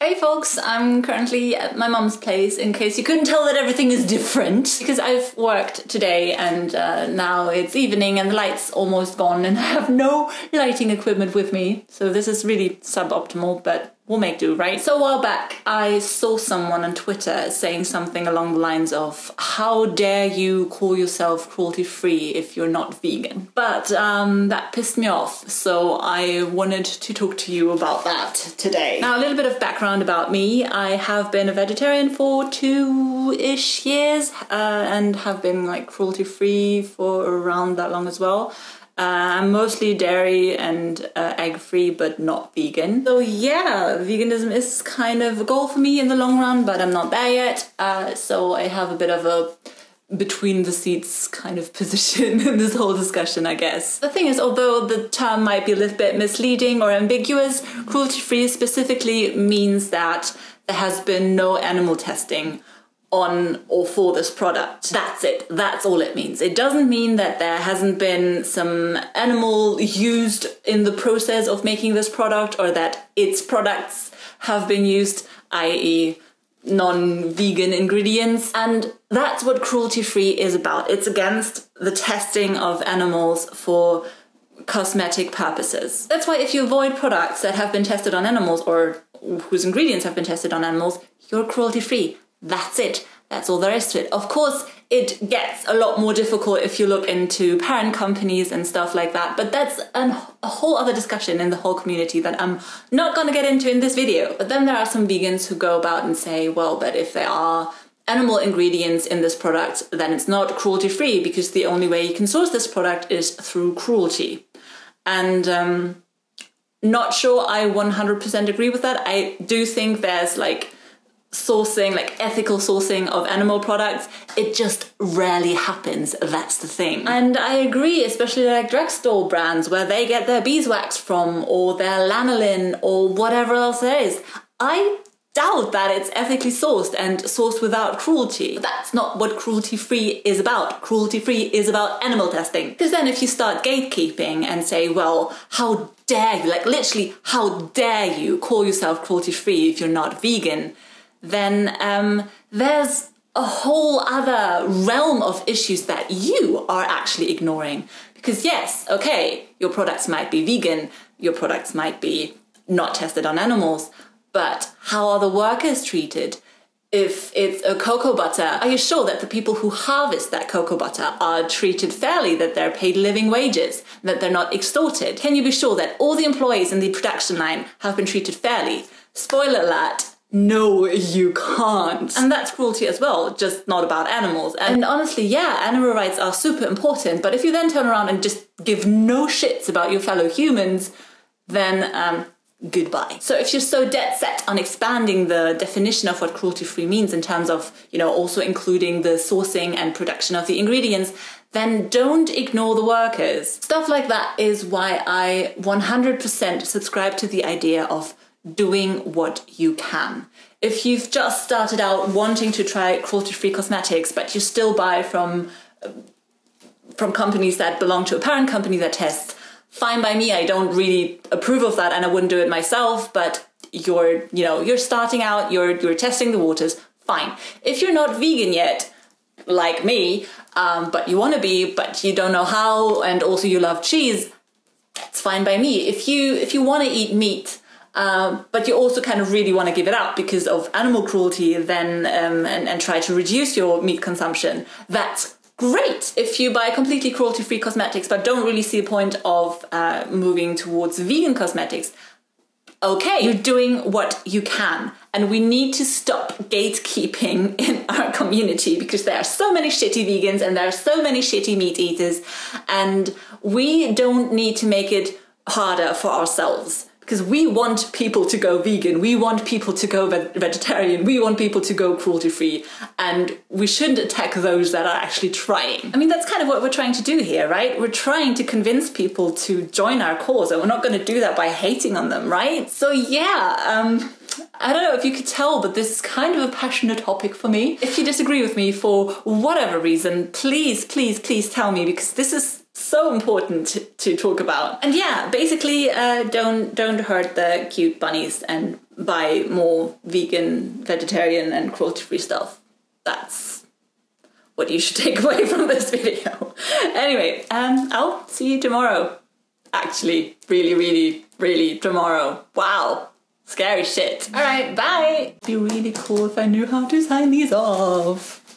Hey folks, I'm currently at my mum's place in case you couldn't tell that everything is different because I've worked today and now it's evening and the light's almost gone and I have no lighting equipment with me. So this is really suboptimal, but we'll make do, right? So a while back I saw someone on Twitter saying something along the lines of, how dare you call yourself cruelty-free if you're not vegan? But that pissed me off, so I wanted to talk to you about that today. Now, a little bit of background about me. I have been a vegetarian for 2-ish years and have been like cruelty-free for around that long as well. I'm mostly dairy and egg-free, but not vegan. So yeah, veganism is kind of a goal for me in the long run, but I'm not there yet. So I have a bit of a between the seats kind of position in this whole discussion, I guess. The thing is, although the term might be a little bit misleading or ambiguous, cruelty-free specifically means that there has been no animal testing on or for this product. That's it. That's all it means. It doesn't mean that there hasn't been some animal used in the process of making this product or that its products have been used, i.e. non-vegan ingredients. And that's what cruelty-free is about. It's against the testing of animals for cosmetic purposes. That's why if you avoid products that have been tested on animals or whose ingredients have been tested on animals, you're cruelty-free. That's it. That's all there is to it. Of course, it gets a lot more difficult if you look into parent companies and stuff like that, but that's a whole other discussion in the whole community that I'm not going to get into in this video. But then there are some vegans who go about and say, well, but if there are animal ingredients in this product, then it's not cruelty-free because the only way you can source this product is through cruelty. And not sure I 100% agree with that. I do think there's like sourcing, like ethical sourcing of animal products, it just rarely happens. That's the thing. And I agree, especially like drugstore brands where they get their beeswax from or their lanolin or whatever else there is. I doubt that it's ethically sourced and sourced without cruelty. But that's not what cruelty-free is about. Cruelty-free is about animal testing. Because then if you start gatekeeping and say, well, how dare you, like literally, how dare you call yourself cruelty-free if you're not vegan, then there's a whole other realm of issues that you are actually ignoring. Because yes, okay, your products might be vegan, your products might be not tested on animals, but how are the workers treated? If it's a cocoa butter, are you sure that the people who harvest that cocoa butter are treated fairly, that they're paid living wages, that they're not extorted? Can you be sure that all the employees in the production line have been treated fairly? Spoiler alert. No, you can't. And that's cruelty as well, just not about animals. And honestly, yeah, animal rights are super important, but if you then turn around and just give no shits about your fellow humans, then goodbye. So if you're so dead set on expanding the definition of what cruelty-free means in terms of, you know, also including the sourcing and production of the ingredients, then don't ignore the workers. Stuff like that is why I 100% subscribe to the idea of doing what you can. If you've just started out wanting to try cruelty-free cosmetics, but you still buy from companies that belong to a parent company that tests, fine by me. I don't really approve of that and I wouldn't do it myself, but you're starting out, you're testing the waters, fine. If you're not vegan yet, like me, but you want to be, but you don't know how, and also you love cheese, that's fine by me. If you want to eat meat, but you also kind of really want to give it up because of animal cruelty, then and try to reduce your meat consumption, that's great. If you buy completely cruelty-free cosmetics but don't really see a point of moving towards vegan cosmetics, okay, you're doing what you can. And we need to stop gatekeeping in our community because there are so many shitty vegans and there are so many shitty meat eaters, and we don't need to make it harder for ourselves. Because we want people to go vegan, we want people to go vegetarian, we want people to go cruelty-free, and we shouldn't attack those that are actually trying. I mean, that's kind of what we're trying to do here, right? We're trying to convince people to join our cause, and we're not going to do that by hating on them, right? So yeah, I don't know if you could tell, but this is kind of a passionate topic for me. If you disagree with me for whatever reason, please, please, please tell me, because this is so important to talk about. And yeah, basically, don't hurt the cute bunnies and buy more vegan, vegetarian, and cruelty-free stuff. That's what you should take away from this video. Anyway, I'll see you tomorrow. Actually, really tomorrow. Wow, scary shit. All right, bye. It'd be really cool if I knew how to sign these off.